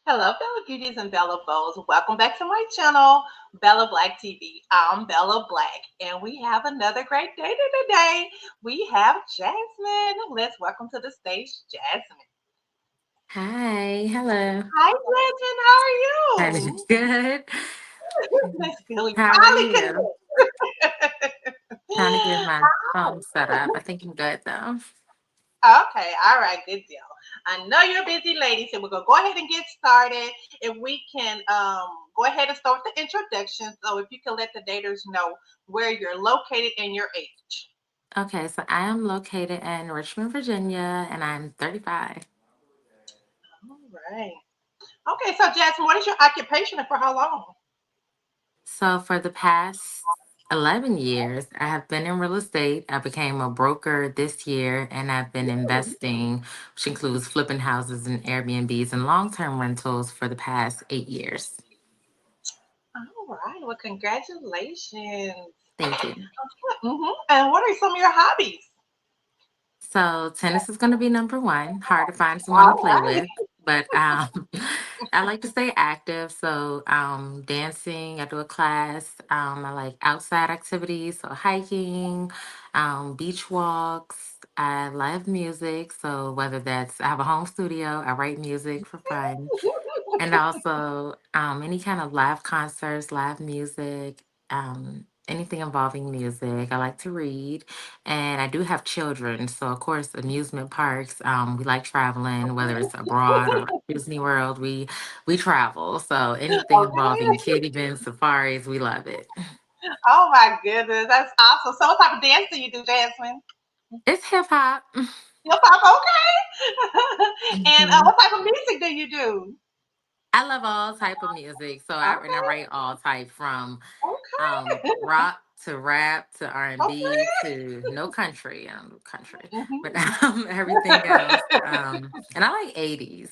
Hello, Bella Beauties and Bella Bows. Welcome back to my channel, Bella Blaque TV. I'm Bella Blaque, and we have another great day today. We have Jasmine. Let's welcome to the stage, Jasmine. Hi, hello. Hi, Jasmine. How are That is you? good. That's good. We How are finally you? connected. Trying to get my phone set up. I think I'm good though. Okay, all right, good deal. I know you're a busy lady, so we're gonna go ahead and get started. If we can go ahead and start with the introduction. So if you can let the daters know where you're located and your age. Okay, so I am located in Richmond, Virginia, and I'm 35. All right. Okay, so Jasmine, what is your occupation and for how long? So for the past 11 years, I have been in real estate. I became a broker this year, and I've been investing, which includes flipping houses and Airbnbs and long-term rentals for the past 8 years. All right. Well, congratulations. Thank you. And what are some of your hobbies? So tennis is going to be number one. Hard to find someone to All play right. with, but I like to stay active. So dancing, I do a class. I like outside activities, so hiking, beach walks. I love music. So whether that's I have a home studio, I write music for fun, and also any kind of live concerts, live music, anything involving music. I like to read, and I do have children, so of course amusement parks. We like traveling, whether it's abroad or Disney World. We travel, so anything involving Okay. kid events, safaris, we love it. Oh my goodness, that's awesome. So, what type of dance do you do, Jasmine? It's hip hop. Hip hop, okay. And Mhm. what type of music do you do? I love all type of music, so I Okay, write all type from okay, rock to rap to R&B okay. to no country. I don't do country, but Mhm. everything else. And I like 80s.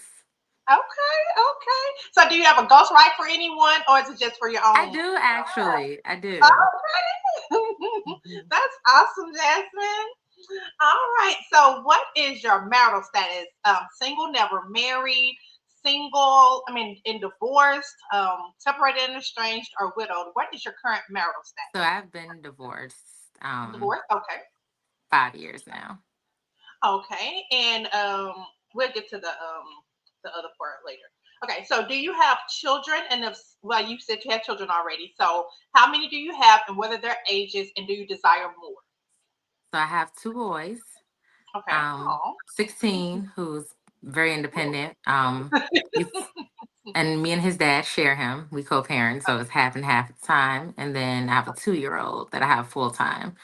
Okay, okay. So, do you have a ghostwrite for anyone, or is it just for your I own? do actually. I do. Okay, Mhm. that's awesome, Jasmine. All right. So, what is your marital status? Single, never married, single. I mean, in divorced, separated and estranged, or widowed. What is your current marital So status? I've been divorced Divorced. Okay. 5 years now. Okay. And we'll get to the other part later. Okay. So, do you have children? And if well, you said you have children already. So, how many do you have, and what are their ages, and do you desire more? So I have two boys. Okay. Oh. 16, who's very independent. He's and me and his dad share him. We co-parent, so it's half and half at the time. And then I have a 2-year-old that I have full time.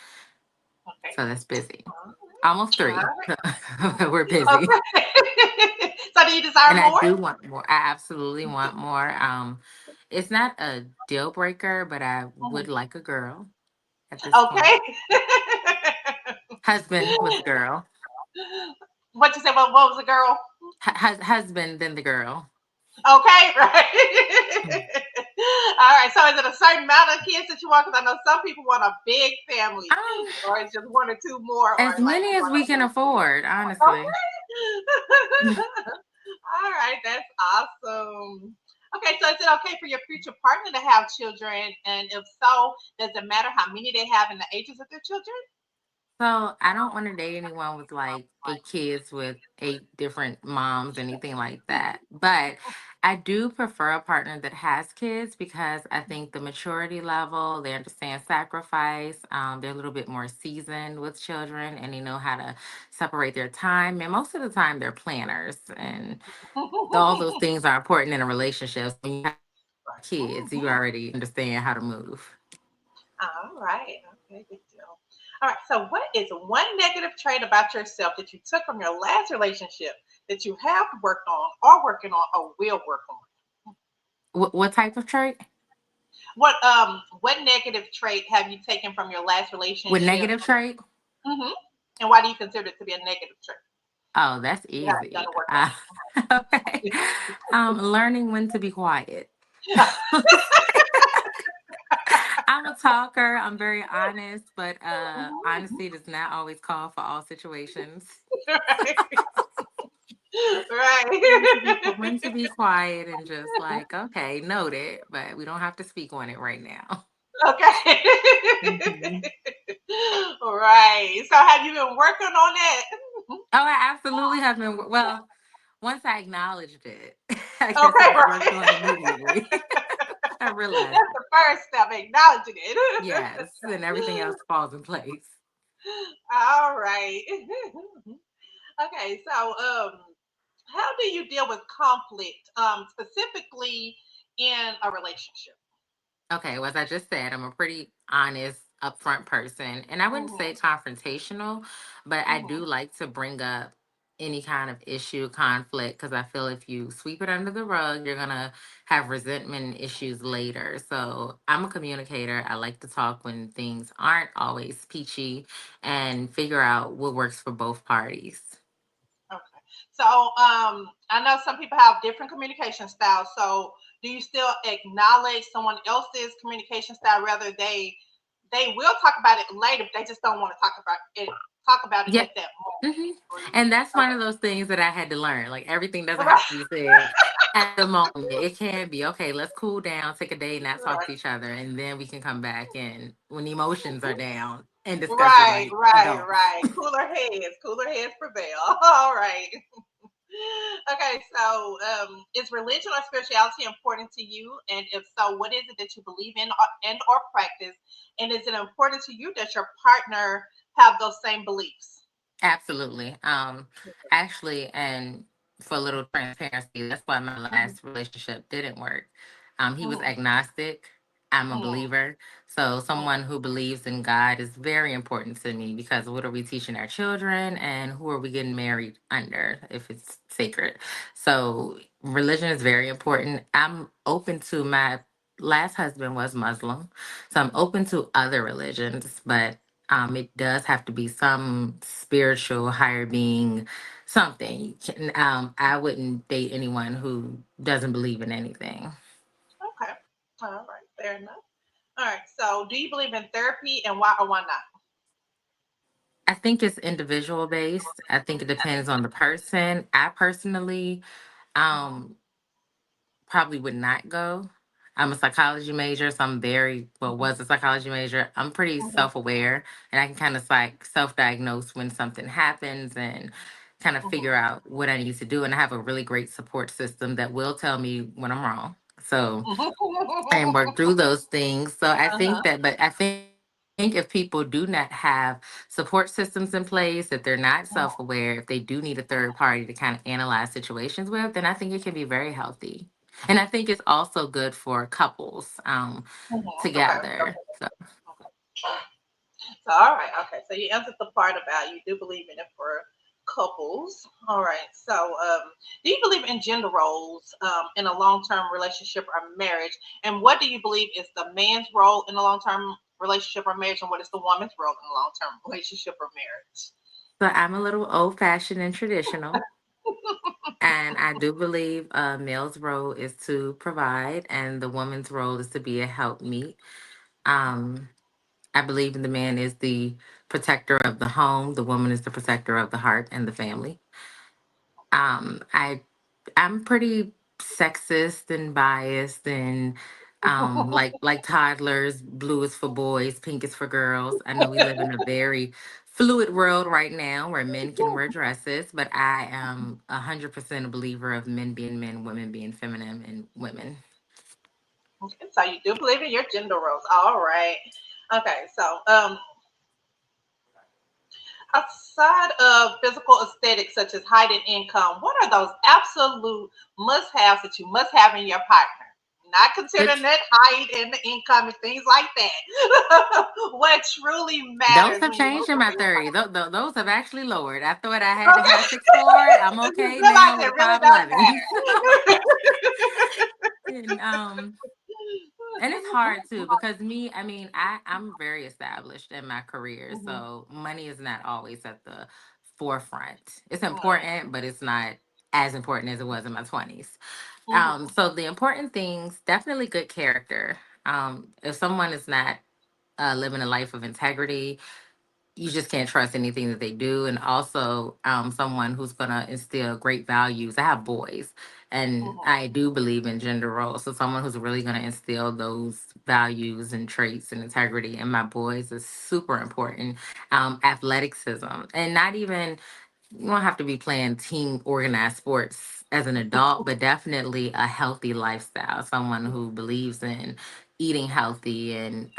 Okay. So that's busy. All Almost three. right. We're busy. Okay. So do you desire And I more? do want more. I absolutely want more. It's not a deal breaker, but I would Mhm. like a girl at this point. Okay. Husband with the girl. What you say? What was a girl? Husband, then the girl. Okay, right. All right. So is it a certain amount of kids that you want? Because I know some people want a big family, Um, or it's just one or two more, or as like many as one we can or two. afford, honestly. Okay. All right, that's awesome. Okay, so is it okay for your future partner to have children? And if so, does it matter how many they have and the ages of their children? So I don't want to date anyone with like 8 kids with 8 different moms, anything like that. But I do prefer a partner that has kids because I think the maturity level, they understand sacrifice, they're a little bit more seasoned with children and they know how to separate their time. And most of the time they're planners and all those things are important in a relationship. So when you have kids, you already understand how to move. All right. Okay, good deal. All right. So, what is one negative trait about yourself that you took from your last relationship that you have worked on, or working on, or will work on? What type of trait? What negative trait have you taken from your last With relationship? negative trait? hmm And why do you consider it to be a negative trait? Oh, that's You haven't done easy. the work Okay. Learning when to be quiet. on. I'm a talker. I'm very honest, but Mhm. honesty does not always call for all situations. Right. When Right. to be quiet and just like, okay, noted, but we don't have to speak on it right now. Okay. Mhm. Right. So have you been working on that? Oh, I absolutely have been. Well, once I acknowledged it, I guess it Okay, was worked right. on immediately. I realized That's it. the first step, acknowledging it. Yes, and everything else falls in place. All right. Okay, so how do you deal with conflict, specifically in a relationship? Okay, well, as I just said, I'm a pretty honest, upfront person. And I wouldn't say Hmm. confrontational, but I do Hmm. like to bring up any kind of issue, conflict, because I feel if you sweep it under the rug, you're going to have resentment and issues later. So I'm a communicator. I like to talk when things aren't always peachy and figure out what works for both parties. Okay. So I know some people have different communication styles. So do you still acknowledge someone else's communication style, whether they will talk about it later, but they just don't want to talk about it Yeah. at that hmm moment? Or you And that's one okay. of those things that I had to learn. Like everything doesn't have Right. to be said at the moment. It can be okay. Let's cool down, take a day, not talk to Right. each other, and then we can come back and when the emotions are down and discuss it Right, like right, adults. right. Cooler heads prevail. All right. Okay, so is religion or spirituality important to you? And if so, what is it that you believe in and or practice? And is it important to you that your partner have those same beliefs? Absolutely. Actually, and for a little transparency, that's why my Mhm, last relationship didn't work. He was mhm, agnostic. I'm a mhm, believer. So mhm, someone who believes in God is very important to me because what are we teaching our children and who are we getting married under if it's sacred? So religion is very important. I'm open to my last husband was Muslim. So I'm open to other religions, but it does have to be some spiritual higher being, something. I wouldn't date anyone who doesn't believe in anything. okay. All right. Fair enough. All right. So, do you believe in therapy, and why or why not? I think it's individual based. I think it depends on the person. I personally um, probably would not go. I'm a psychology major, so I'm very, well, Mhm, was a psychology major. I'm pretty mhm, self aware and I can kind of like self diagnose when something happens and kind of mhm, figure out what I need to do. And I have a really great support system that will tell me when I'm wrong. So, and work mhm. through those things. So I think Uh-huh. that, but I think if people do not have support systems in place, if they're not self aware, if they do need a third party to kind of analyze situations with, then I think it can be very healthy. And I think it's also good for couples Mhm. Okay. together. So So, all right, okay. So you answered the part about you do believe in it for couples. All right. So, do you believe in gender roles in a long-term relationship or marriage? And what do you believe is the man's role in a long-term relationship or marriage, and what is the woman's role in a long-term relationship or marriage? I'm a little old fashioned and traditional. And I do believe a male's role is to provide, and the woman's role is to be a helpmeet. Um, I believe the man is the protector of the home, the woman is the protector of the heart and the family. I'm pretty sexist and biased and like toddlers, blue is for boys, pink is for girls. I know we live in a very fluid world right now where men can wear dresses, but I am 100% a believer of men being men, women being feminine, and women. Okay, so you do believe in your gender roles. All right. Okay. So, outside of physical aesthetics such as height and income, what are those absolute must-haves that you must have in your partner? Not considering Which that height and the income and things like that. What truly those matters have when you're changed in looking my for your 30. partner? Those have actually lowered. I thought I had to have a Okay. 6'4". I'm You okay realize now with a it really does 5'11". matter. And and it's hard too because me, I mean, I'm very established in my career, Mhm, so money is not always at the forefront. It's mhm, important, but it's not as important as it was in my 20s. mhm, So the important things, definitely good character. If someone is not living a life of integrity, you just can't trust anything that they do. And also, someone who's going to instill great values. I have boys, and Mhm. I do believe in gender roles. So, someone who's really going to instill those values and traits and integrity in my boys is super important. Athleticism, and not even you don't have to be playing team organized sports as an adult, but definitely a healthy lifestyle. Someone who believes in eating healthy and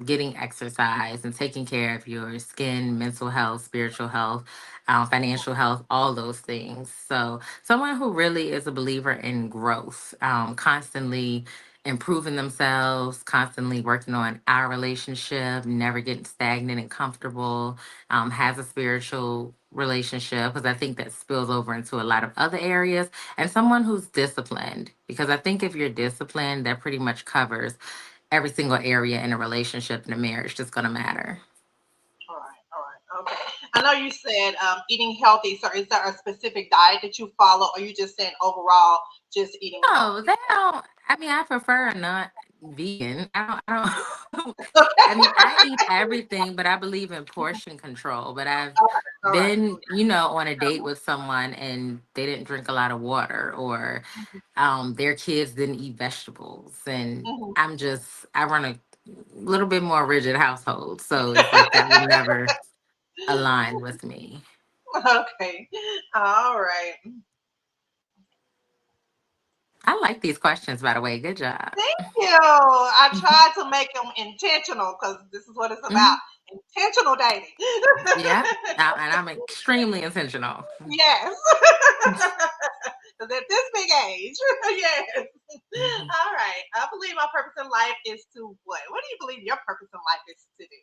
getting exercise and taking care of your skin, mental health, spiritual health, financial health, all those things. So, someone who really is a believer in growth, constantly improving themselves, constantly working on our relationship, never getting stagnant and comfortable, has a spiritual relationship, because I think that spills over into a lot of other areas, and someone who's disciplined, because I think if you're disciplined, that pretty much covers every single area in a relationship and a marriage that's going to matter. All right, okay. I know you said eating healthy. So, is there a specific diet that you follow, or you just saying overall just eating No, healthy? they don't. I mean, I prefer a not vegan. I don't. I Okay. mean, I eat everything, but I believe in portion control. But I've All right. been, on a date with someone and they didn't drink a lot of water, or their kids didn't eat vegetables, and Mhm. I run a little bit more rigid household, so it's like that would never align with me. Okay. All right. I like these questions, by the way. Good job. Thank you. I tried to make them intentional because this is what it's about. Hmm. Intentional dating. Yeah, and I'm extremely intentional. Yes. 'Cause at this big age. Yes. Mhm. All right. I believe my purpose in life is to what? What do you believe your purpose in life is to do?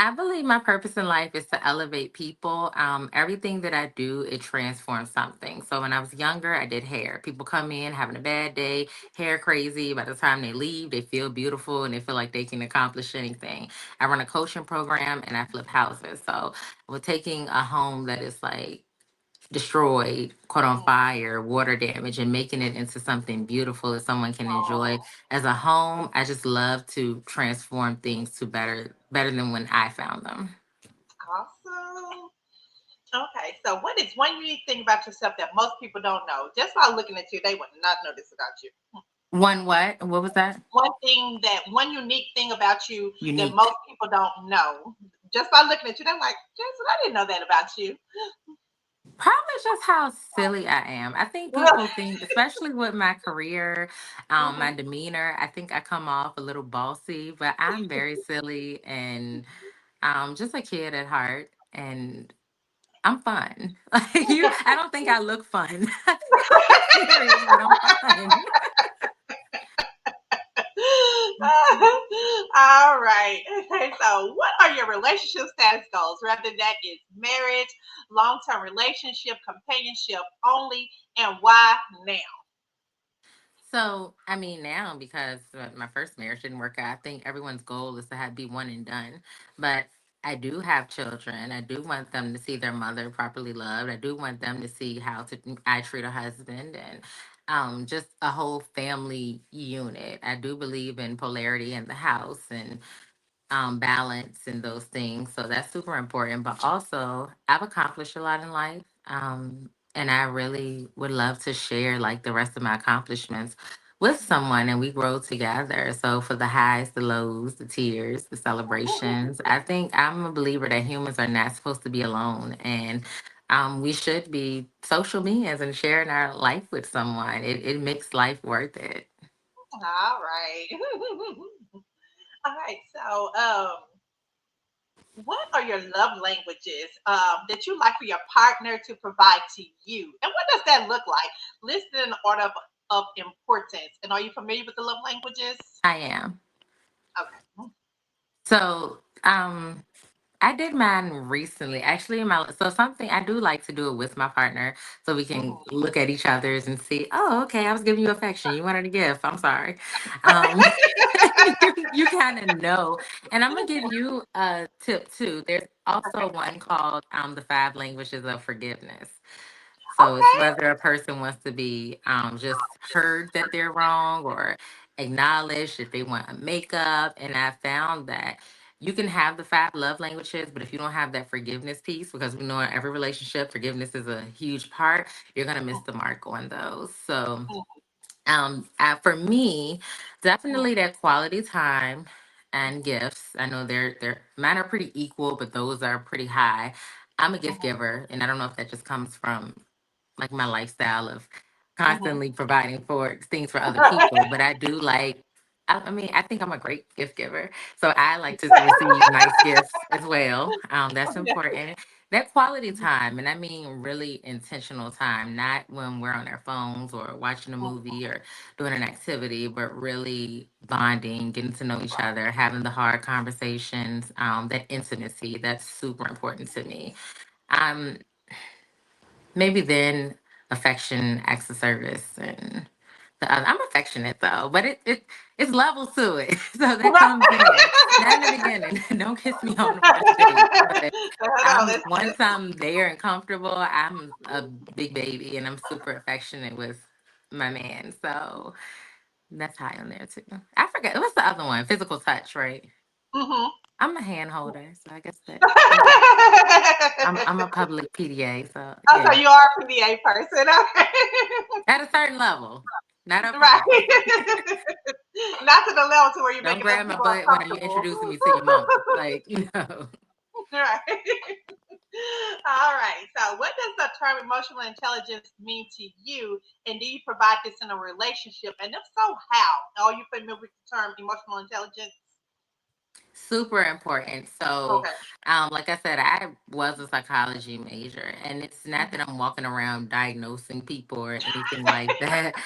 I believe my purpose in life is to elevate people. Everything that I do, it transforms something. So when I was younger, I did hair. People come in having a bad day, hair crazy. By the time they leave, they feel beautiful and they feel like they can accomplish anything. I run a coaching program and I flip houses. So we're taking a home that is like destroyed, caught on Mm. fire, water damage, and making it into something beautiful that someone can enjoy Oh, as a home. I just love to transform things to better than when I found them. awesome. Okay, so what is one unique thing about yourself that most people don't know? Just by looking at you, they would not know this about you. One what? What was that? One unique thing about you that Unique. most people don't know. Just by looking at you, they're like, Jason, I didn't know that about you. Probably just how silly I am. I think people think, especially with my career, my Mhm. demeanor, I think I come off a little bossy, but I'm very silly and just a kid at heart. And I'm fun. Like I don't think I look fun. I think I'm serious, but I'm fun. All right. Okay, so what are your relationship status goals? Whether that is marriage, long term relationship, companionship only, and why now? So, I mean, now because my first marriage didn't work out, I think everyone's goal is to have be one and done. But I do have children. I do want them to see their mother properly loved. I do want them to see how I treat a husband, and just a whole family unit. I do believe in polarity in the house and balance and those things. So that's super important. But also, I've accomplished a lot in life. And I really would love to share like the rest of my accomplishments with someone and we grow together. So for the highs, the lows, the tears, the celebrations, I think I'm a believer that humans are not supposed to be alone. And we should be social beings and sharing our life with someone. It makes life worth it. All right. All right. So, what are your love languages that you like for your partner to provide to you? And what does that look like? List in order of importance. And are you familiar with the love languages? I am. Okay. So, I did mine recently. Actually, so something I do like to do it with my partner so we can Mhm. look at each other's and see, oh, okay, I was giving you affection. You wanted a gift. I'm sorry. Um, you kind of know. And I'm gonna give you a tip too. There's also one called the five languages of forgiveness. So it's Okay. whether a person wants to be just heard that they're wrong or acknowledged if they want a makeup. And I found that you can have the five love languages, but if you don't have that forgiveness piece, because we know in every relationship, forgiveness is a huge part, you're going to miss the mark on those. So, for me, definitely that quality time and gifts. I know they're mine are pretty equal, but those are pretty high. I'm a gift giver, and I don't know if that just comes from like my lifestyle of constantly providing for things for other people, but I do like. I mean, I think I'm a great gift giver, so I like to receive nice gifts as well. That's important. That quality time, and I mean really intentional time, not when we're on our phones or watching a movie or doing an activity, but really bonding, getting to know each other, having the hard conversations, that intimacy. That's super important to me. Um, Maybe then affection, acts of service, and the other. I'm affectionate though, but it's levels to it, so that comes in. Not in the beginning. Don't kiss me on the first date, but No, I'm that's once I'm there and comfortable, I'm a big baby, and I'm super affectionate with my man. So that's high on there too. I forget what's the other one. Physical touch, right? mm-hmm. I'm a hand holder, so I guess that. I'm a Oh, public PDA, so so yeah. you are a PDA person, okay? At a certain level, not up Right. front. Not to the level to where you're Don't making other grab my people butt when you're uncomfortable. introducing me to your mama. Like, Right. All right. So, what does the term emotional intelligence mean to you, and do you provide this in a relationship? And if so, how? Are you familiar with the term emotional intelligence? super important. So, Okay. like I said, I was a psychology major, and it's not that I'm walking around diagnosing people or anything like that,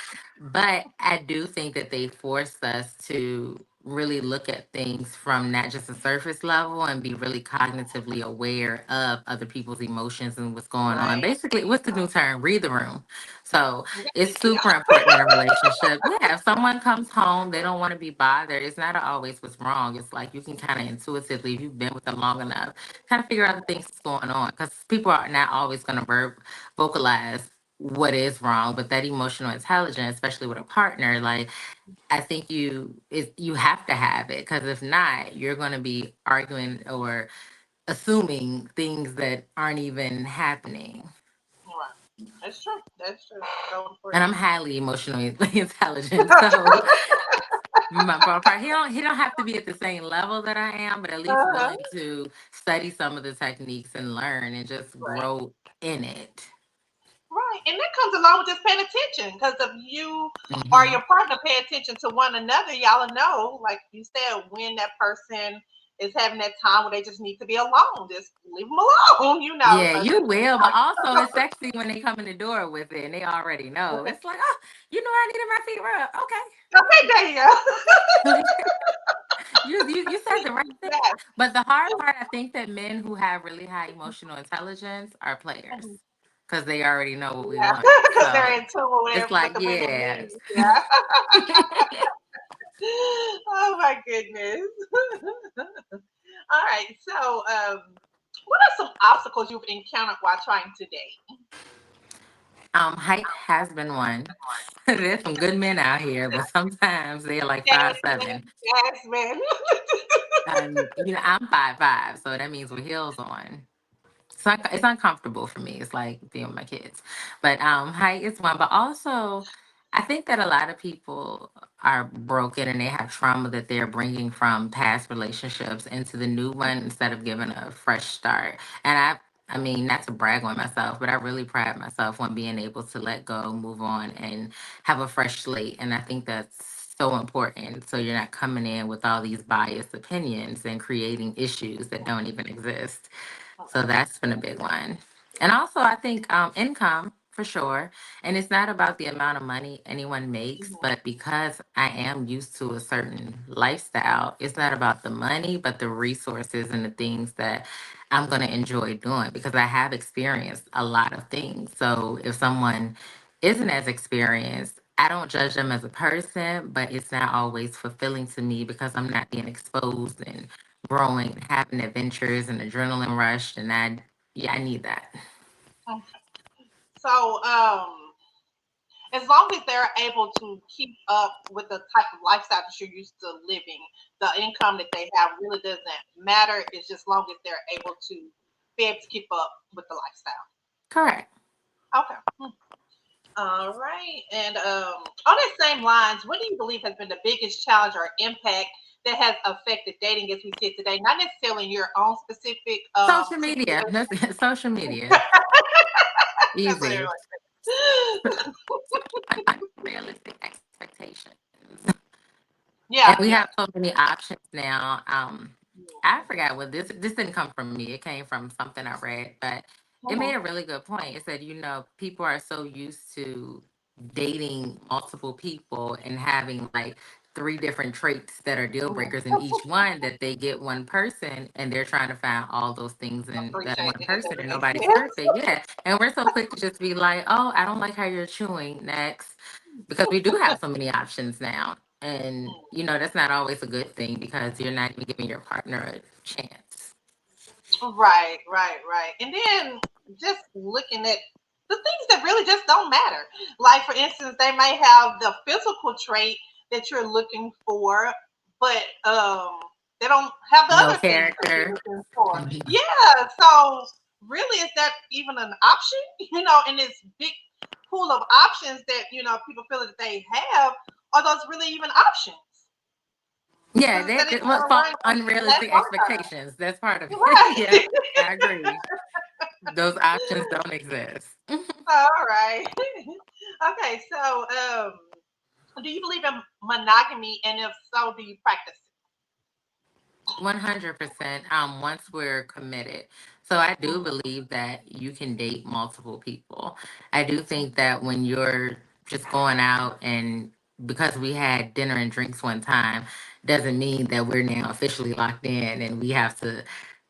but I do think that they forced us to really look at things from not just a surface level and be really cognitively aware of other people's emotions and what's going on. Right. Basically, what's the new term? Read the room. So, it's Yeah. super important in a relationship. Yeah, if someone comes home, they don't want to be bothered. It's not always what's wrong. It's like you can kind of intuitively, if you've been with them long enough, kind of figure out the things that's going on. Because people are not always going to vocalize what is wrong, but that emotional intelligence, especially with a partner, like I think you have to have it. Because if not, you're going to be arguing or assuming things that aren't even happening. Right. That's true. That's true. So And important. I'm highly emotionally intelligent, so my ballpark. He don't have to be at the same level that I am, but at least Uh-huh. willing to study some of the techniques and learn and just Right. grow in it. Right. And that comes along with just paying attention. Because if you or Hmm. your partner pay attention to one another, y'all know, like you said, when that person is having that time where they just need to be alone. Just leave them alone, Yeah, So you will, but also it's sexy when they come in the door with it and they already know. okay. It's like, oh, you know, I needed my feet rubbed. Okay, there you go. Okay. You said the right thing. Yes. But the hard part, I think that men who have really high emotional intelligence are players Mhm. because they already know what we Yeah. want. Because they're So in tune it's with like, the women yeah. needs. Yeah. Oh my goodness. All right. So, what are some obstacles you've encountered while trying to date? Height has been one. There's some good men out here, but sometimes they're like 5'7". Jasmine, Jasmine. And I'm 5'5", so that means with heels on. It's uncomfortable for me. It's like being with my kids. But height is one. But also, I think that a lot of people are broken and they have trauma that they're bringing from past relationships into the new one instead of giving a fresh start. And I mean, not to brag on myself, but I really pride myself on being able to let go, move on, and have a fresh slate. And I think that's so important. So you're not coming in with all these biased opinions and creating issues that don't even exist. So that's been a big one. And also, I think income for sure. And it's not about the amount of money anyone makes, but because I am used to a certain lifestyle, it's not about the money, but the resources and the things that I'm going to enjoy doing because I have experienced a lot of things. So if someone isn't as experienced, I don't judge them as a person, but it's not always fulfilling to me because I'm not being exposed and growing, having adventures and adrenaline rush, and yeah, I need that. So, as long as they're able to keep up with the type of lifestyle that you're used to living, the income that they have really doesn't matter. It's just long as they're able to be able to keep up with the lifestyle. Correct. Okay. All right. And on that same lines, what do you believe has been the biggest challenge or impact that has affected dating as we see it today? Not necessarily in your own specific Social media. situation. That's social media. That's what Easy. everyone Unrealistic expectations. And Yeah, we yeah. have so many options now. I forgot what this didn't come from me. It came from something I read, but it made Mhm. a really good point. It said, people are so used to dating multiple people and having like three different traits that are deal breakers in each one that they get one person and they're trying to find all those things in that Appreciate one that. It person doesn't and make nobody's sense. perfect. Yeah. And we're so quick to just be like, oh, I don't like how you're chewing. Next, because we do have so many options now. And, that's not always a good thing because you're not even giving your partner a chance. Right, right, right. And then just looking at the things that really just don't matter. Like for instance, they may have the physical trait that you're looking for, but they don't have the No other things that you're character. looking for. Yeah. So really is that even an option? In this big pool of options that, people feel that they have, are those really even options? Yeah, Because that even what gonna run last unrealistic lifetime. expectations. That's part of it. Right. Yeah, I agree. Those options don't exist. All right. Okay, so do you believe in monogamy, and if so, do you practice 100%. Once we're committed. So I it? do believe that you can date multiple people. I do think that when you're just going out and because we had dinner and drinks one time doesn't mean that we're now officially locked in and we have to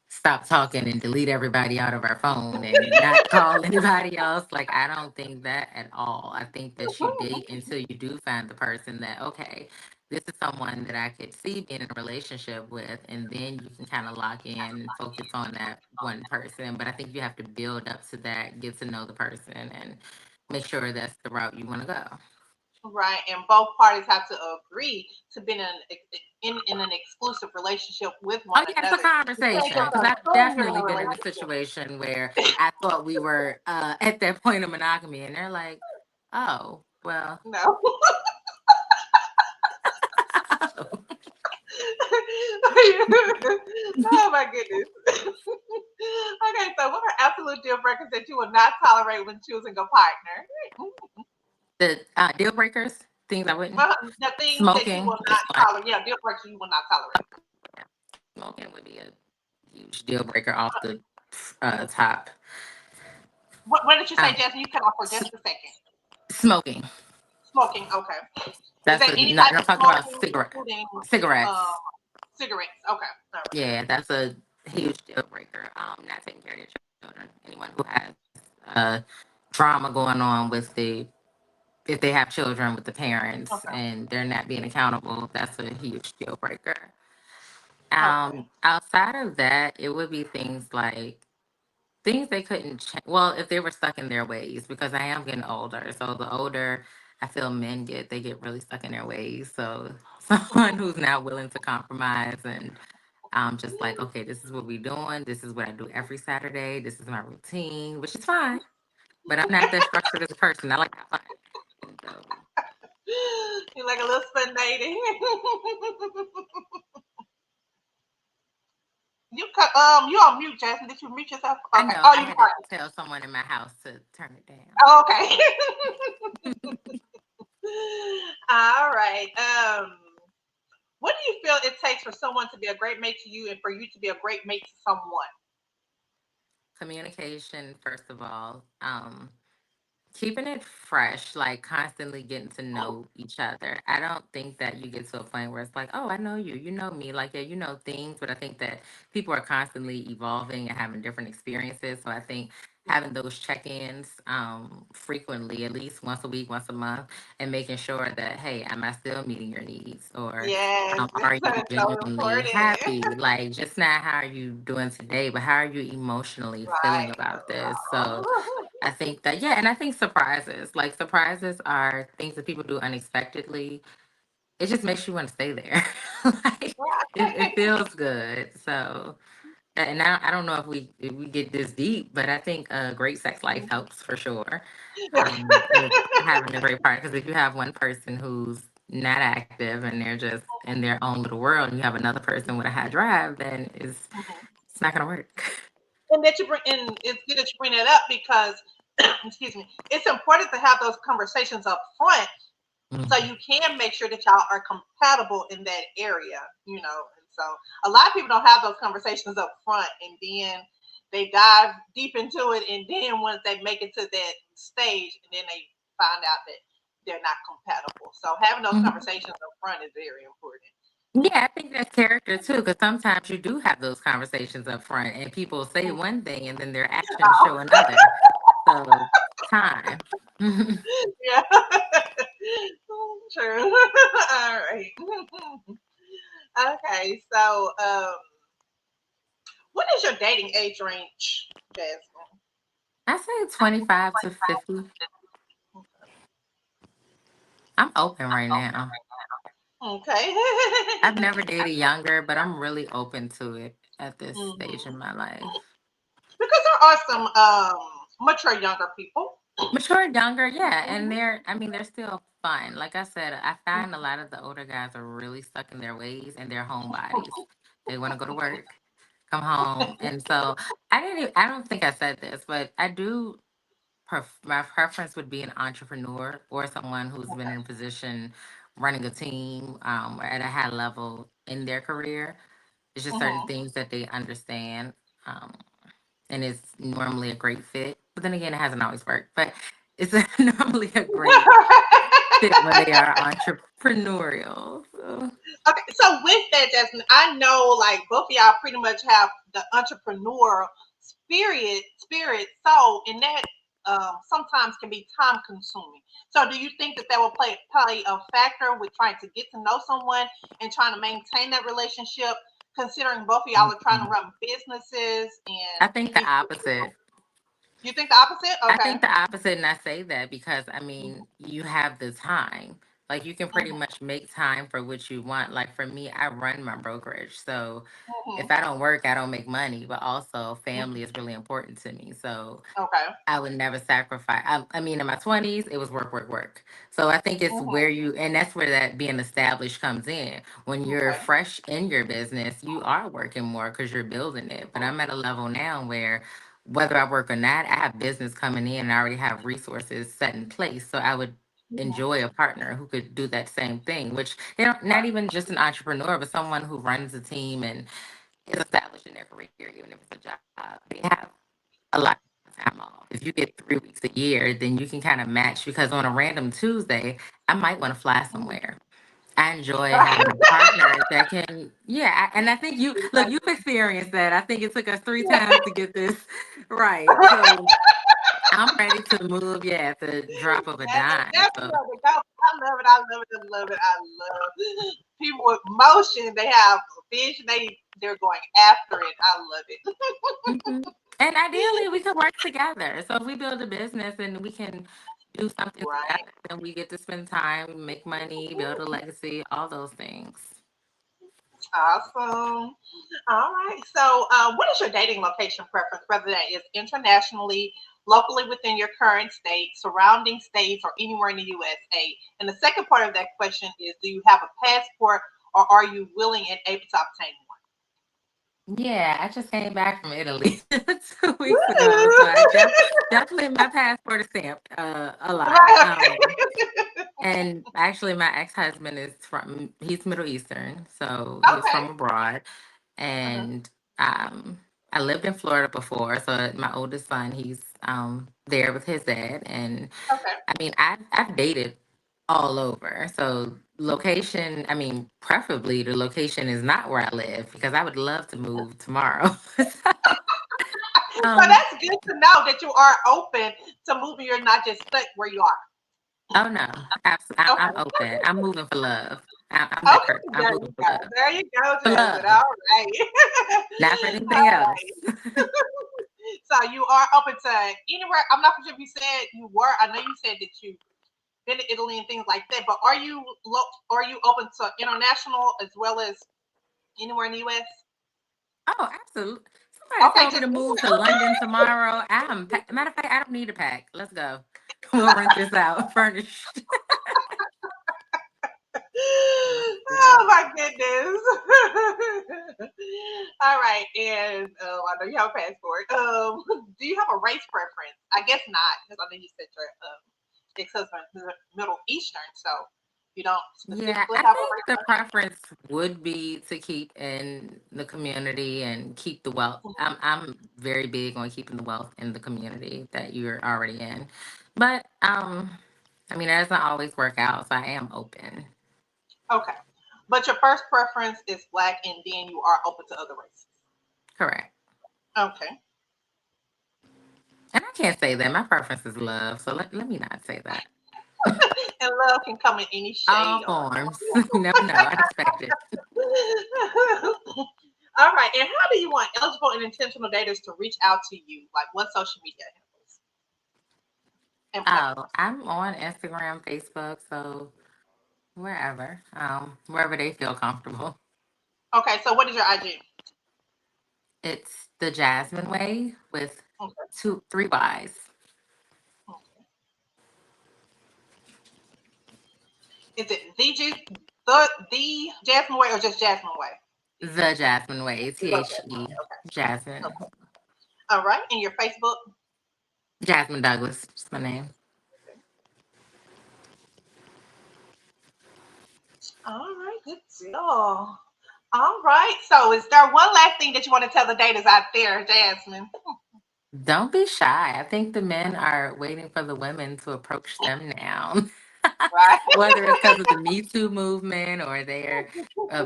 stop talking and delete everybody out of our phone and not call anybody else. Like, I don't think that at all. I think that you date until you do find the person that, okay, this is someone that I could see being in a relationship with, and then you can kind of lock in and focus on that one person. But I think you have to build up to that, get to know the person, and make sure that's the route you want to go. Right, and both parties have to agree to be in an exclusive relationship with one Oh yeah, it's a another. You can't conversation just because I've assume you're in a definitely been in a relationship. situation where I thought we were at that point of monogamy, and they're like, "Oh, well." No. Oh my goodness. Okay, so what are absolute deal breakers that you will not tolerate when choosing a partner? The deal breakers, things I wouldn't. The things that you Smoking will is not one. tolerate. Yeah, deal breakers you will not tolerate. Smoking would be a huge deal breaker off the top. What did you say, Um, Jasmine? You cut off for s- just a second. smoking. Smoking. Okay. Is That's there a any not. type I'm of talking about smoking, including um, cigarettes. cigarettes? Okay. All right. Yeah, that's a huge deal breaker. Not taking care of your children. Anyone who has drama going on with the if they have children with the parents Okay. and they're not being accountable, that's a huge deal breaker. Okay. Outside of that, it would be things like things they couldn't change. Well, if they were stuck in their ways, because I am getting older. So the older I feel men get, they get really stuck in their ways. So someone who's not willing to compromise and just like, okay, this is what we're doing. This is what I do every Saturday. This is my routine, which is fine. But I'm not that structured as a person. I like to have fun. And so, You're like a little spontaneous. You on mute, Jasmine. Did you mute yourself? I Okay. know Oh, I you had to talking. tell someone in my house to turn it down. Oh, okay. All right. What do you feel it takes for someone to be a great mate to you and for you to be a great mate to someone? Communication, first of all. Keeping it fresh, like constantly getting to know each other. I don't think that you get to a point where it's like, oh, I know you, you know me, like, yeah, you know things, but I think that people are constantly evolving and having different experiences. So I think having those check-ins frequently, at least once a week, once a month, and making sure that, hey, am I still meeting your needs? Or Yes, are you that's so genuinely important. happy? Like, just not how are you doing today, but how are you emotionally feeling Right. about this? So I think that, yeah, and I think surprises, like surprises are things that people do unexpectedly. It just makes you want to stay there. Like it Right. feels good. So, and I don't know if we get this deep, but I think a great sex life helps for sure. With having a great partner, because if you have one person who's not active and they're just in their own little world, and you have another person with a high drive, then it's not gonna work. And that you bring, and it's good that you bring that up because, excuse me, it's important to have those conversations up front so Mhm. you can make sure that y'all are compatible in that area, you know. And so a lot of people don't have those conversations up front, and then they dive deep into it, and then once they make it to that stage, and then they find out that they're not compatible. So having those Mhm. conversations up front is very important. Yeah, I think that's character too, because sometimes you do have those conversations up front, and people say one thing, and then their actions show another. So, time. Yeah. True. All right. Okay. So, what is your dating age range, Jasmine? I say 25 to 50. I'm open right now. Okay. I've never dated younger, but I'm really open to it at this stage in Mhm. my life. Because there are some mature younger people. Mature younger, yeah, and Mhm. I mean, they're still fun. Like I said, I find a lot of the older guys are really stuck in their ways and they're homebodies. They want to go to work, come home, and so I don't think I said this, but I do. My preference would be an entrepreneur or someone who's been in a position running a team or at a high level in their career. It's just certain Mhm. things that they understand. Um, and it's normally a great fit. But then again, it hasn't always worked. But it's normally a great fit when they are entrepreneurial. So. Okay, so with that, Jasmine, I know like both of y'all pretty much have the entrepreneur spirit. So, and that sometimes can be time consuming. So, do you think that will play a factor with trying to get to know someone and trying to maintain that relationship? Considering both of y'all are trying to Mm-mm. run businesses, I and think the opposite. you think the opposite? I Okay. think the opposite, and I say that because I mean, you have the time. Like you can pretty Mhm, much make time for what you want. Like for me, I run my brokerage. So if mhm, I don't work, I don't make money, but also family mhm. is really important to me. So Okay. I would never sacrifice. I mean, in my 20s, it was work, work, work. So I think it's Mhm, where and that's where that being established comes in. When you're okay. fresh in your business, you are working more because you're building it. But I'm at a level now where whether I work or not, I have business coming in and I already have resources set in place. So I would Mhm, enjoy a partner who could do that same thing, which they don't, not even just an entrepreneur, but someone who runs a team and is established in their career, even if it's a job. They have a lot of time off. If you get 3 weeks a year, then you can kind of match because on a random Tuesday, I might want to fly mhm. somewhere. I enjoy having a partner that can, yeah. And I think look, you've experienced that. I think it took us 3 times to get this right. So I'm ready to move, yeah, at the drop of a dime. So, Definitely. I love it. I love it. I love it. I love people with motion. They have vision. They're going after it. I love it. mhm. And ideally, we could work together. So if we build a business and we can do something Right. together, then we get to spend time, make money, build a legacy, all those things. Awesome. All right. So, what is your dating location preference, whether that is internationally, locally within your current state, surrounding states, or anywhere in the USA? And the second part of that question is, do you have a passport, or are you willing and able to obtain Yeah, I just came back from Italy 2 weeks ago, so one? definitely my passport is stamped a lot. Right. And actually, my ex husband is he's Middle Eastern, so he's Okay. from abroad. Uh-huh. And I lived in Florida before, so my oldest son, he's there with his dad. And Okay. I mean, I've dated all over. So location, I mean, preferably the location is not where I live because I would love to move tomorrow. So, So um, that's good to know that you are open to moving. You're not just stuck where you are. oh no, absolutely, I'm Okay. open. I'm moving for love. I'm that person. Okay. I'm There moving you for go. love. There you go, For Jasmine. love, All right. not for anything All else. right. So you are open to anywhere. I'm not sure if you said you were. I know you said that you been to Italy and things like that. But are you open to international as well as anywhere in the U.S.? Oh, absolutely. Somebody Okay, told me just to move to London tomorrow. Matter of fact, I don't need a pack. Let's go. We'll rent this out, furnished. Let's oh go. my goodness. All right, and I know you have a passport. Do you have a race preference? I guess not, because I know you said your ex-husband is Middle Eastern, so you don't Yeah, specifically I have a think race the preference. preference would be to keep in the community and keep the wealth. I'm very big on keeping the wealth in the community that you're already in. But I mean, it doesn't always work out, so I am open. Okay, but your first preference is black, and then you are open to other races. Correct. Okay, And I can't say that. My preference is love, so let me not say that. and love can come in any All shade or forms. You never know. I respect it. All right. And how do you want eligible and intentional daters to reach out to you? Like what social media handles and Oh, platforms? I'm on Instagram, Facebook, so wherever they feel comfortable. Okay. So what is your IG? It's the Jasmine way with Okay. three Y's. Okay. Is it the Jasmine Way or just Jasmine Way? The Jasmine way. The Jasmine THE. Way. Okay. Jasmine. Okay. All right. And your Facebook? Jasmine Douglas. That's my name. Okay. All right. Good deal. All right. So is there one last thing that you want to tell the daters out there, Jasmine? Don't be shy. I think the men are waiting for the women to approach them now. Right. Whether it's because of the Me Too movement or they're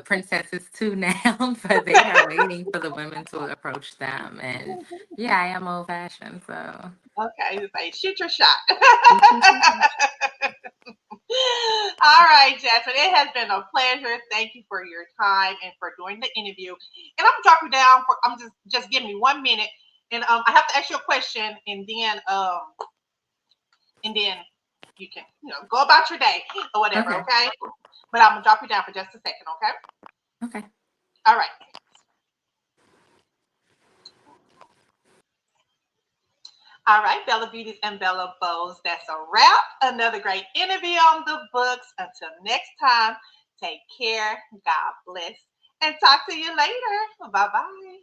princesses too now, but they are waiting for the women to approach them. And yeah, I am old fashioned, so Okay. You say shoot your shot. shoot your shot. All right, Jasmine. It has been a pleasure. Thank you for your time and for doing the interview. And I'm gonna drop you down for I'm just give me 1 minute. And I have to ask you a question and then you can, go about your day or whatever, Okay. okay? But I'm gonna drop you down for just a second, okay? Okay. All right. All right, Bella Beauties and Bella Bows. That's a wrap. Another great interview on the books. Until next time, take care. God bless. And talk to you later. Bye bye.